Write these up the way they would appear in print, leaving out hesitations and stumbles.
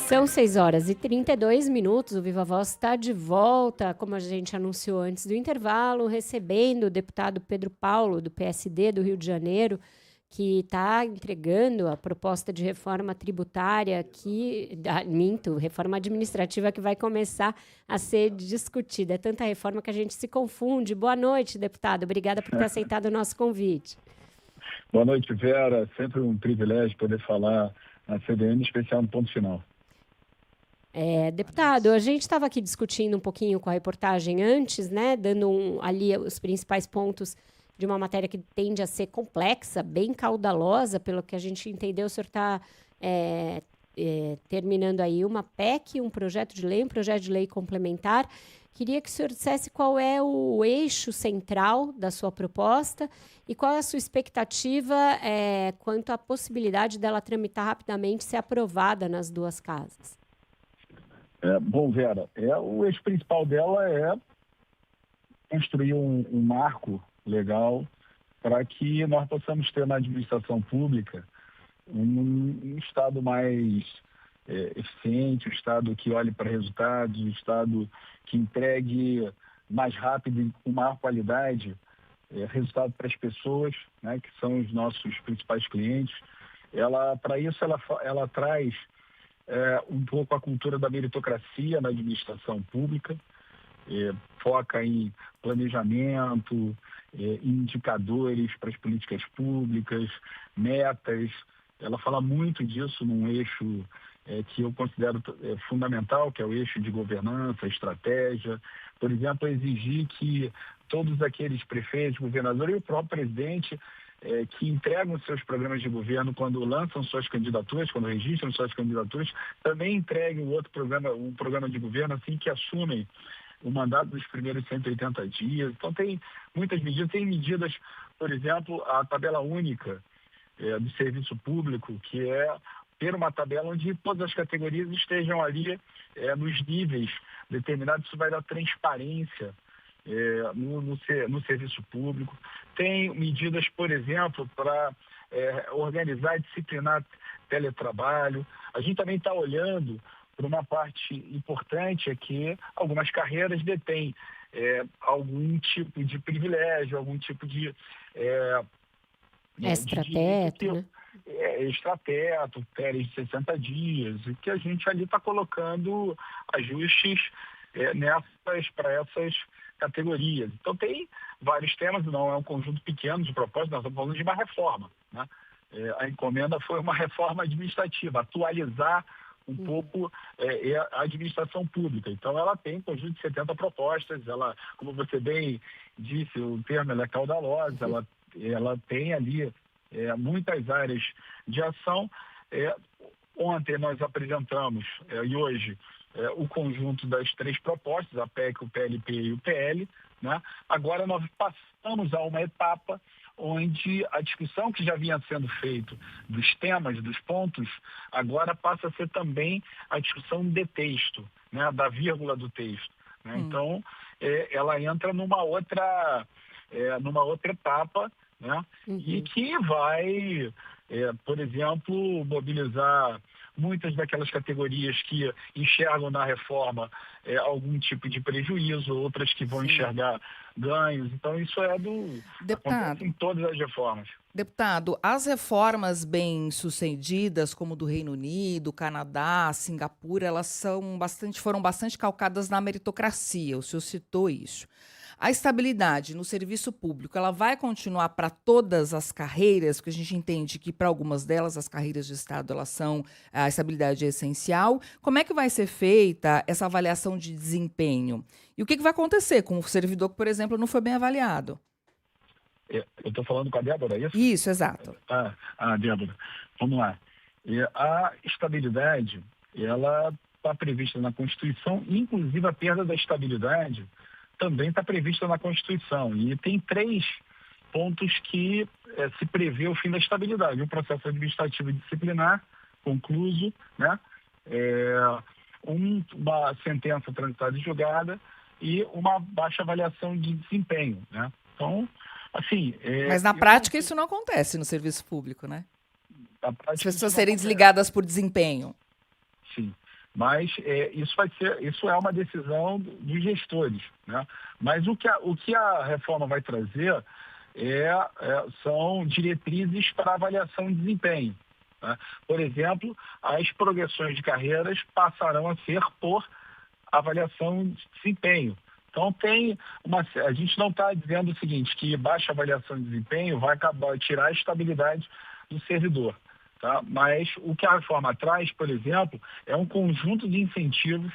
São 6h32, o Viva Voz está de volta, como a gente anunciou antes do intervalo, recebendo o deputado Pedro Paulo, do PSD do Rio de Janeiro, que está entregando a proposta de reforma tributária reforma administrativa que vai começar a ser discutida. É tanta reforma que a gente se confunde. Boa noite, deputado. Obrigada por ter aceitado o nosso convite. Boa noite, Vera. Sempre um privilégio poder falar na CBN, em especial no ponto final. Deputado, a gente estava aqui discutindo um pouquinho com a reportagem antes, né, dando ali os principais pontos de uma matéria que tende a ser complexa, bem caudalosa, pelo que a gente entendeu. O senhor está terminando aí uma PEC, um projeto de lei complementar. Queria que o senhor dissesse qual é o eixo central da sua proposta e qual é a sua expectativa quanto à possibilidade dela tramitar rapidamente e ser aprovada nas duas casas. Bom, Vera, o eixo principal dela é construir um marco legal para que nós possamos ter na administração pública um Estado mais eficiente, um Estado que olhe para resultados, um Estado que entregue mais rápido e com maior qualidade resultado para as pessoas, né, que são os nossos principais clientes. Para isso, ela traz um pouco a cultura da meritocracia na administração pública, foca em planejamento, indicadores para as políticas públicas, metas. Ela fala muito disso num eixo que eu considero fundamental, que é o eixo de governança, estratégia. Por exemplo, exigir que todos aqueles prefeitos, governadores e o próprio presidente que entregam seus programas de governo quando lançam suas candidaturas, quando registram suas candidaturas, também entreguem um programa de governo assim que assumem o mandato dos primeiros 180 dias. Então tem muitas medidas. Tem medidas, por exemplo, a tabela única do serviço público, que é ter uma tabela onde todas as categorias estejam ali nos níveis determinados. Isso vai dar transparência no serviço público. Tem medidas, por exemplo, para organizar e disciplinar teletrabalho. A gente também está olhando para uma parte importante, é que algumas carreiras detêm algum tipo de privilégio, algum tipo de extrateto, né? Extrateto, férias de 60 dias, e que a gente ali está colocando ajustes para essas categorias. Então tem vários temas, não é um conjunto pequeno de propostas, nós estamos falando de uma reforma, né? A encomenda foi uma reforma administrativa, atualizar um pouco a administração pública. Então ela tem um conjunto de 70 propostas, ela, como você bem disse, o termo é caudalosa, ela tem ali muitas áreas de ação. Ontem nós apresentamos, e hoje, o conjunto das três propostas, a PEC, o PLP e o PL, né? Agora nós passamos a uma etapa onde a discussão que já vinha sendo feita dos temas, dos pontos, agora passa a ser também a discussão de texto, né? Da vírgula do texto, né? Então, ela entra numa outra etapa, né? E que vai, por exemplo, mobilizar muitas daquelas categorias que enxergam na reforma algum tipo de prejuízo, outras que vão enxergar ganhos. Então, isso acontece em todas as reformas. Deputado, as reformas bem-sucedidas, como do Reino Unido, Canadá, Singapura, elas foram bastante calcadas na meritocracia, o senhor citou isso. A estabilidade no serviço público, ela vai continuar para todas as carreiras, porque a gente entende que para algumas delas, as carreiras de Estado, a estabilidade é essencial. Como é que vai ser feita essa avaliação de desempenho? E o que vai acontecer com o servidor que, por exemplo, não foi bem avaliado? Eu estou falando com a Débora, é isso? Isso, exato. Débora, vamos lá. A estabilidade, ela está prevista na Constituição, inclusive a perda da estabilidade também está prevista na Constituição. E tem 3 pontos que se prevê o fim da estabilidade. Um processo administrativo disciplinar concluso, né? Uma sentença transitada e julgada e uma baixa avaliação de desempenho, né? Então, assim... Mas na prática isso não acontece no serviço público, né? As pessoas serem desligadas por desempenho. sim. Mas isso é uma decisão dos gestores, né? Mas o que a reforma vai trazer são diretrizes para avaliação de desempenho, né? Por exemplo, as progressões de carreiras passarão a ser por avaliação de desempenho. Então a gente não está dizendo o seguinte, que baixa avaliação de desempenho vai tirar a estabilidade do servidor. Tá? Mas o que a reforma traz, por exemplo, é um conjunto de incentivos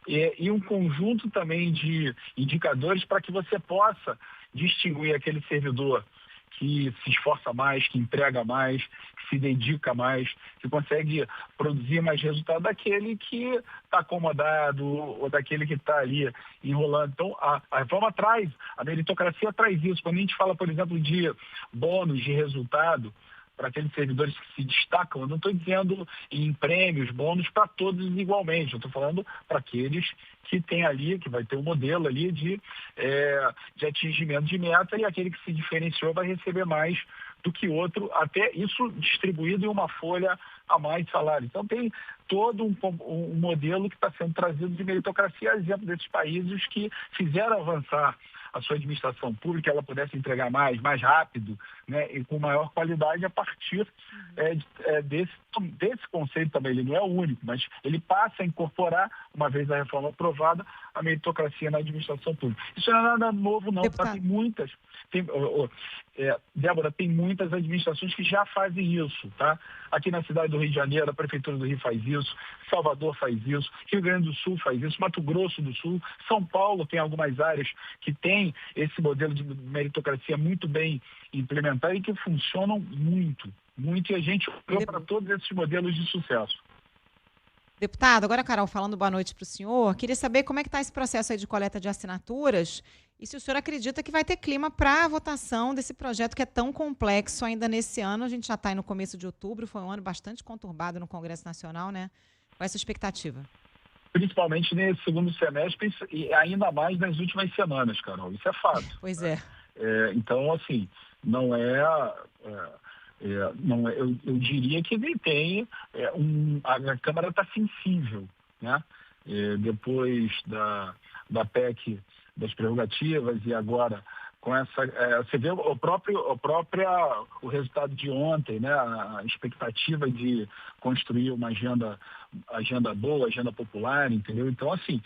e um conjunto também de indicadores para que você possa distinguir aquele servidor que se esforça mais, que entrega mais, que se dedica mais, que consegue produzir mais resultado daquele que está acomodado ou daquele que está ali enrolando. Então, a reforma traz, a meritocracia traz isso. Quando a gente fala, por exemplo, de bônus de resultado, para aqueles servidores que se destacam, eu não estou dizendo em prêmios, bônus para todos igualmente, eu estou falando para aqueles que tem ali, que vai ter um modelo ali de atingimento de meta e aquele que se diferenciou vai receber mais do que outro, até isso distribuído em uma folha a mais de salário. Então tem todo um modelo que está sendo trazido de meritocracia, exemplo desses países que fizeram avançar a sua administração pública, ela pudesse entregar mais rápido, né, e com maior qualidade a partir desse conceito também. Ele não é o único, mas ele passa a incorporar, uma vez a reforma aprovada, a meritocracia na administração pública. Isso não é nada novo, não. Tá? Tem muitas. Débora, tem muitas administrações que já fazem isso, tá? Aqui na cidade do Rio de Janeiro, a Prefeitura do Rio faz isso, Salvador faz isso, Rio Grande do Sul faz isso, Mato Grosso do Sul, São Paulo tem algumas áreas que tem esse modelo de meritocracia muito bem implementado e que funcionam muito, e a gente olhou para todos esses modelos de sucesso. Deputado, agora, Carol, falando boa noite para o senhor, queria saber como é que está esse processo aí de coleta de assinaturas e se o senhor acredita que vai ter clima para a votação desse projeto que é tão complexo ainda nesse ano. A gente já está aí no começo de outubro, foi um ano bastante conturbado no Congresso Nacional, né? Qual é a sua expectativa? Principalmente nesse segundo semestre e ainda mais nas últimas semanas, Carol. Isso é fato. Pois é. Então, assim, não é eu diria que tem a Câmara está sensível, né? Depois da PEC das prerrogativas e agora com essa, você vê o resultado de ontem, né? A expectativa de construir uma agenda boa, agenda popular, entendeu? Então, assim,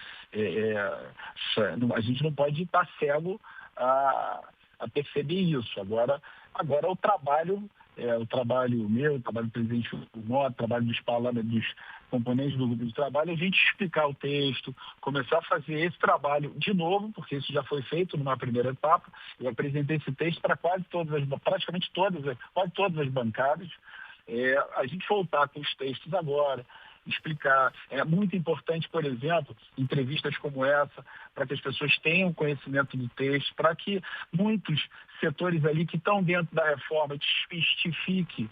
a gente não pode estar cego a perceber isso. Agora o trabalho meu, o trabalho do presidente Mota, o trabalho dos componentes do grupo de trabalho, a gente explicar o texto, começar a fazer esse trabalho de novo, porque isso já foi feito numa primeira etapa. Eu apresentei esse texto para quase todas as bancadas. A gente voltar com os textos agora, explicar. É muito importante, por exemplo, entrevistas como essa, para que as pessoas tenham conhecimento do texto, para que muitos setores ali que estão dentro da reforma justifiquem,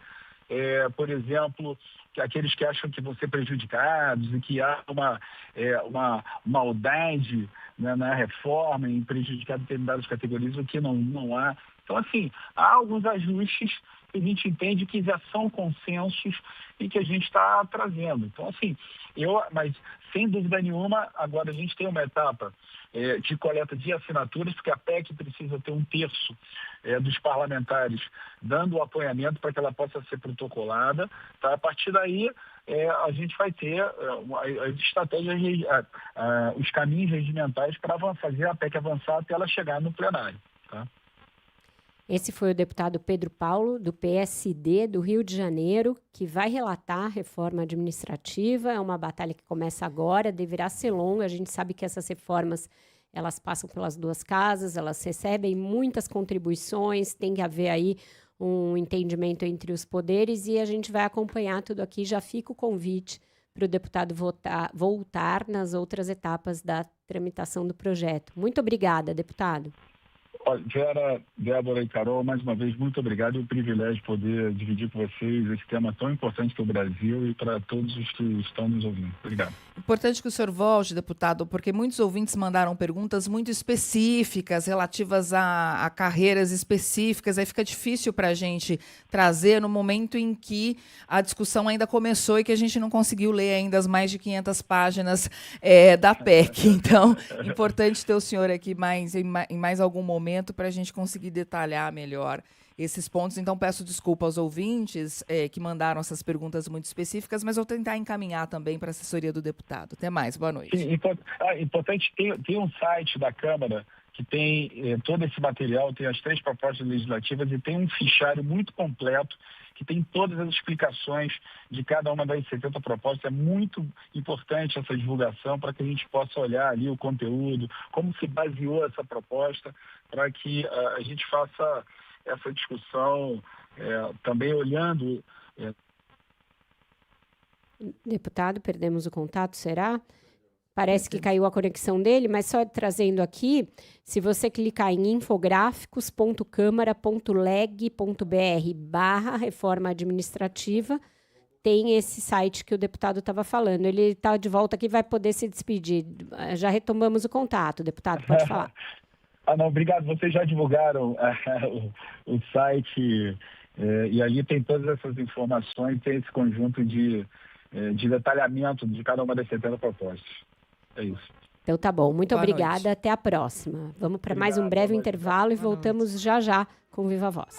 por exemplo, que aqueles que acham que vão ser prejudicados e que há uma maldade, né, na reforma em prejudicar determinadas categorias, o que não há. Então, assim, há alguns ajustes que a gente entende que já são consensos e que a gente está trazendo. Então, assim, mas sem dúvida nenhuma, agora a gente tem uma etapa de coleta de assinaturas, porque a PEC precisa ter 1/3 dos parlamentares dando o apoiamento para que ela possa ser protocolada. Tá? A partir daí, a gente vai ter as estratégias, os caminhos regimentais para fazer a PEC avançar até ela chegar no plenário. Tá? Esse foi o deputado Pedro Paulo, do PSD do Rio de Janeiro, que vai relatar a reforma administrativa. É uma batalha que começa agora, deverá ser longa. A gente sabe que essas reformas, elas passam pelas duas casas, elas recebem muitas contribuições, tem que haver aí um entendimento entre os poderes e a gente vai acompanhar tudo aqui. Já fica o convite para o deputado voltar nas outras etapas da tramitação do projeto. Muito obrigada, deputado. Olha, Vera, Débora e Carol, mais uma vez, muito obrigado. É um privilégio poder dividir com vocês esse tema tão importante para o Brasil e para todos os que estão nos ouvindo. Obrigado. Importante que o senhor volte, deputado, porque muitos ouvintes mandaram perguntas muito específicas, relativas a carreiras específicas. Aí fica difícil para a gente trazer no momento em que a discussão ainda começou e que a gente não conseguiu ler ainda as mais de 500 páginas da PEC. Então, importante ter o senhor aqui em mais algum momento para a gente conseguir detalhar melhor esses pontos. Então, peço desculpa aos ouvintes que mandaram essas perguntas muito específicas, mas vou tentar encaminhar também para a assessoria do deputado. Até mais, boa noite. Sim, importante, tem um site da Câmara que tem todo esse material, tem as 3 propostas legislativas e tem um fichário muito completo que tem todas as explicações de cada uma das 70 propostas. É muito importante essa divulgação para que a gente possa olhar ali o conteúdo, como se baseou essa proposta, para que a gente faça essa discussão também olhando... Deputado, perdemos o contato, será? Parece que caiu a conexão dele, mas só trazendo aqui, se você clicar em infográficos.câmara.leg.br/reforma administrativa, tem esse site que o deputado estava falando. Ele está de volta aqui e vai poder se despedir. Já retomamos o contato, deputado, pode falar. Não, obrigado. Vocês já divulgaram o site e ali tem todas essas informações, tem esse conjunto de detalhamento de cada uma das 70 propostas. É isso. Então tá bom. Muito Boa obrigada. noite. Até a próxima. Vamos para mais um breve intervalo e voltamos já com Viva Voz.